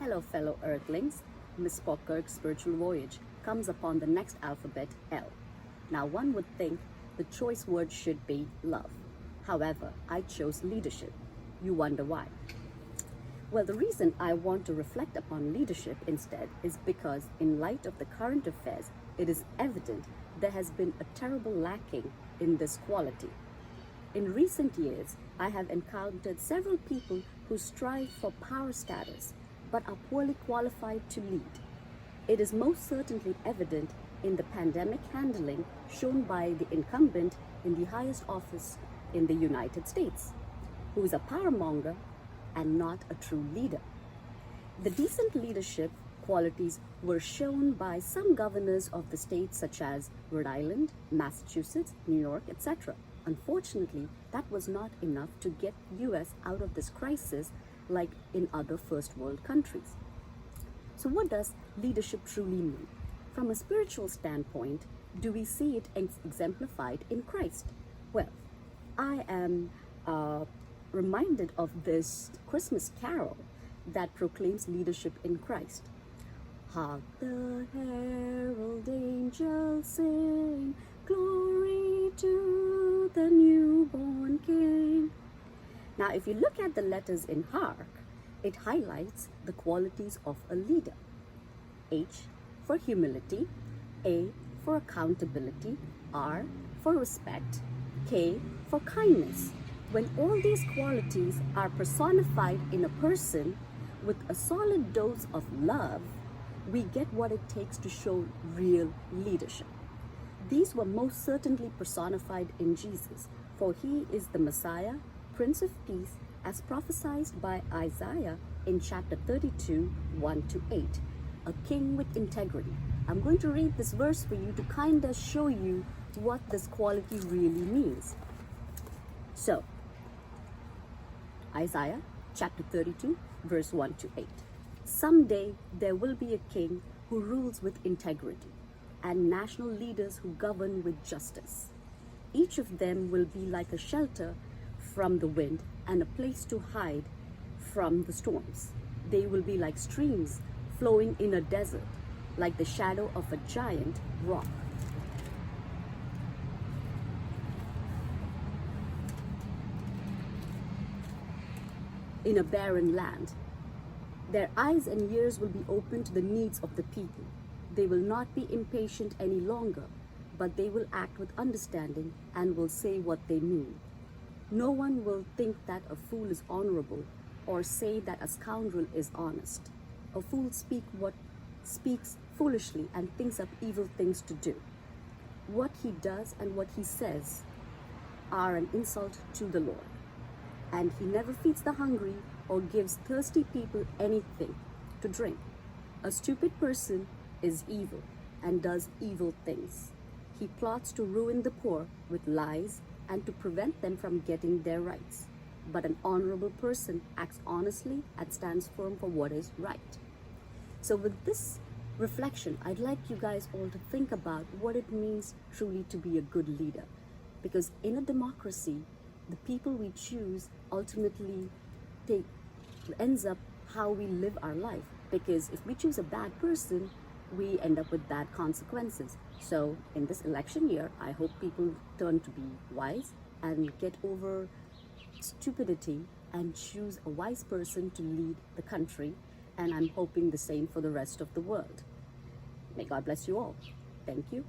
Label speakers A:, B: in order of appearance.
A: Hello, fellow Earthlings. Miss Spockirk's spiritual voyage comes upon the next alphabet, L. Now, one would think the choice word should be love. However, I chose leadership. You wonder why? Well, the reason I want to reflect upon leadership instead is because, in light of the current affairs, it is evident there has been a terrible lacking in this quality. In recent years, I have encountered several people who strive for power status but are poorly qualified to lead. It is most certainly evident in the pandemic handling shown by the incumbent in the highest office in the United States, who is a powermonger and not a true leader. The decent leadership qualities were shown by some governors of the states such as Rhode Island, Massachusetts, New York, etc. Unfortunately, that was not enough to get US out of this crisis like in other first world countries. So what does leadership truly mean? From a spiritual standpoint, do we see it exemplified in Christ? Well, I am reminded of this Christmas carol that proclaims leadership in Christ. Hark the herald angels sing, glory to the newborn King. Now, if you look at the letters in hark, it highlights the qualities of a leader. H for humility, A for accountability, R for respect, K for kindness. When all these qualities are personified in a person with a solid dose of love, we get what it takes to show real leadership. These were most certainly personified in Jesus, for he is the Messiah, Prince of Peace, as prophesied by Isaiah in chapter 32, 1-8, a king with integrity. I'm going to read this verse for you to kind of show you what this quality really means. So, Isaiah chapter 32, verse 1-8. Someday there will be a king who rules with integrity and national leaders who govern with justice. Each of them will be like a shelter from the wind and a place to hide from the storms. They will be like streams flowing in a desert, like the shadow of a giant rock. In a barren land, their eyes and ears will be open to the needs of the people. They will not be impatient any longer, but they will act with understanding and will say what they mean. No one will think that a fool is honorable or say that a scoundrel is honest. A fool speaks foolishly and thinks up evil things to do. What he does and what he says are an insult to the Lord. And he never feeds the hungry or gives thirsty people anything to drink. A stupid person is evil and does evil things. He plots to ruin the poor with lies and to prevent them from getting their rights. But an honorable person acts honestly and stands firm for what is right. So with this reflection, I'd like you guys all to think about what it means truly to be a good leader. Because in a democracy, the people we choose ultimately ends up how we live our life. Because if we choose a bad person, we end up with bad consequences. So in this election year, I hope people turn to be wise and get over stupidity and choose a wise person to lead the country. And I'm hoping the same for the rest of the world. May God bless you all. Thank you.